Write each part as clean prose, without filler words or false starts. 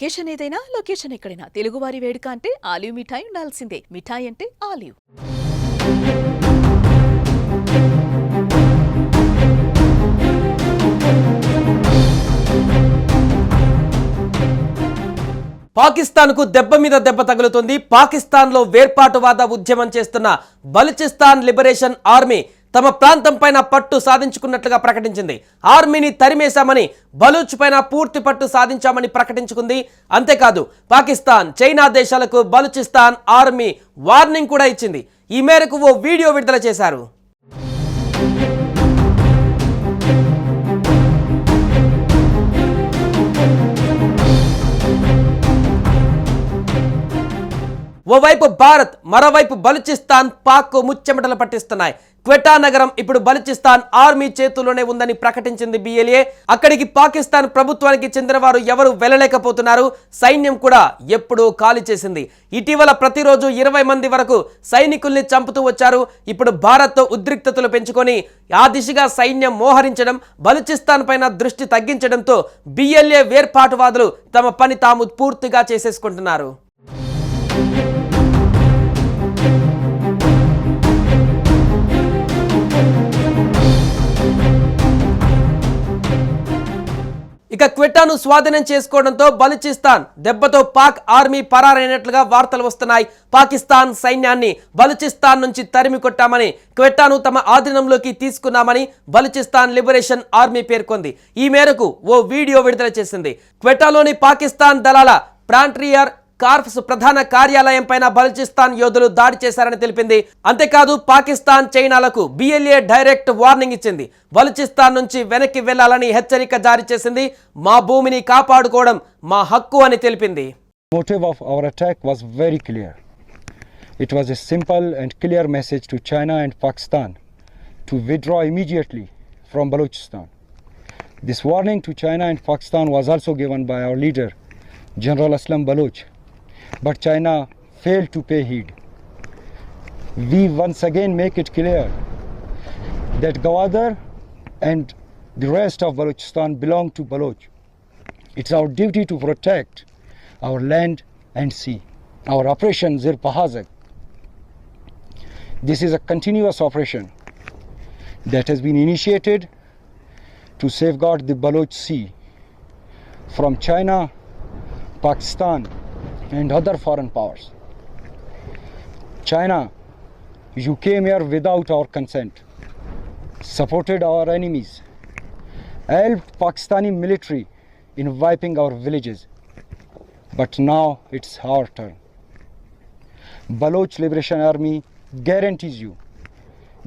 Occasion ఏదైనా location ఎక్కడైనా తెలుగువారి వేడుక అంటే ఆలివ్ మిఠాయి ఉండాల్సిందే. మిఠాయి అంటే ఆలివ్. పాకిస్తాన్కు దెబ్బ మీద దెబ్బ తగులుతుంది. పాకిస్తాన్లో వేర్పాటువాద ఉద్యమం చేస్తున్న బలూచిస్తాన్ లిబరేషన్ ఆర్మీ తమ ప్రాంతం పైన పట్టు సాధించుకున్నట్లుగా ప్రకటించింది. ఆర్మీని తరిమేశామని, బలూచ్ పైన పూర్తి పట్టు సాధించామని ప్రకటించుకుంది. అంతేకాదు పాకిస్తాన్, చైనా దేశాలకు బలూచిస్తాన్ ఆర్మీ వార్నింగ్ కూడా ఇచ్చింది. ఈ మేరకు ఓ వీడియో విడుదల చేశారు. ఓవైపు భారత్, మరోవైపు బలూచిస్తాన్ పాక్ ముచ్చెమటలు పట్టిస్తున్నాయి. క్వెటా నగరం ఇప్పుడు బలూచిస్తాన్ ఆర్మీ చేతుల్లోనే ఉందని ప్రకటించింది BLA. అక్కడికి పాకిస్తాన్ ప్రభుత్వానికి చెందిన వారు ఎవరు వెళ్ళలేకపోతున్నారు. సైన్యం కూడా ఎప్పుడూ ఖాళీ చేసింది. ఇటీవల ప్రతిరోజు 20 మంది వరకు సైనికుల్ని చంపుతూ వచ్చారు. ఇప్పుడు భారత్ ఉద్రిక్తతలు పెంచుకొని ఆ దిశగా సైన్యం మోహరించడం, బలూచిస్తాన్ పైన దృష్టి తగ్గించడంతో BLA వేర్పాటువాదులు తమ పని తాము పూర్తిగా చేసేసుకుంటున్నారు. ఇక క్వెటాను స్వాధీనం చేసుకోవడంతో బలూచిస్తాన్ దెబ్బతో పాక్ ఆర్మీ పరారైనట్లుగా వార్తలు వస్తున్నాయి. పాకిస్తాన్ సైన్యాన్ని బలూచిస్తాన్ నుంచి తరిమి కొట్టామని, క్వెటాను తమ ఆధీనంలోకి తీసుకున్నామని బలూచిస్తాన్ లిబరేషన్ ఆర్మీ పేర్కొంది. ఈ మేరకు ఓ వీడియో విడుదల చేసింది. క్వెటాలోని పాకిస్తాన్ దళాల ఫ్రాంట్రియర్ కార్ప్స్ ప్రధాన కార్యాలయం పైన బలూచిస్తాన్ యోధులు దాడి చేశారని తెలిపింది. అంతేకాదు పాకిస్తాన్, చైనాలకు BLA డైరెక్ట్ వార్నింగ్ ఇచ్చింది. బలూచిస్తాన్ నుంచి వెనక్కి వెళ్లాలని హెచ్చరిక జారీ చేసింది. మా భూమిని కాపాడుకోవడం మా హక్కు అని తెలిపింది. Motive of our attack was very clear. It was a simple and clear message to China and Pakistan to withdraw immediately from Balochistan. This warning to China and Pakistan was also given by our leader, General Aslam Baloch. But China failed to pay heed. We once again make it clear that Gwadar and the rest of Balochistan belong to Baloch. It's our duty to protect our land and sea. Our operation Zir Pahazak. This is a continuous operation that has been initiated to safeguard the Baloch Sea from China, Pakistan and other foreign powers. China, you came here without our consent, supported our enemies, helped Pakistani military in wiping our villages. But now it's our turn. Baloch Liberation Army guarantees you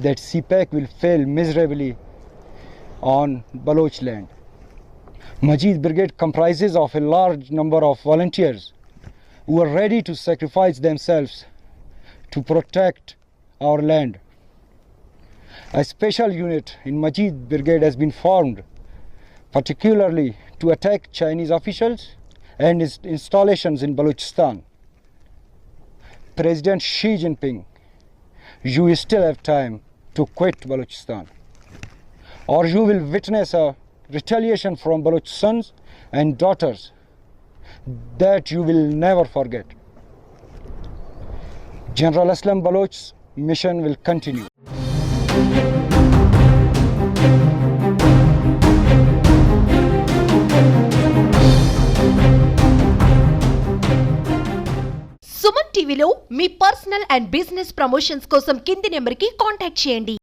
that CPAC will fail miserably on Baloch land. Majid Brigade comprises of a large number of volunteers who are ready to sacrifice themselves to protect our land. A special unit in Majid Brigade has been formed particularly to attack Chinese officials and its installations in Balochistan. President Xi Jinping, you still have time to quit Balochistan, or you will witness a retaliation from Baloch sons and daughters that you will never forget. General Aslam Baloch's mission will continue. Suman టీవీలో మీ personal and business promotions కోసం కింది నెంబర్కి contact చేయండి.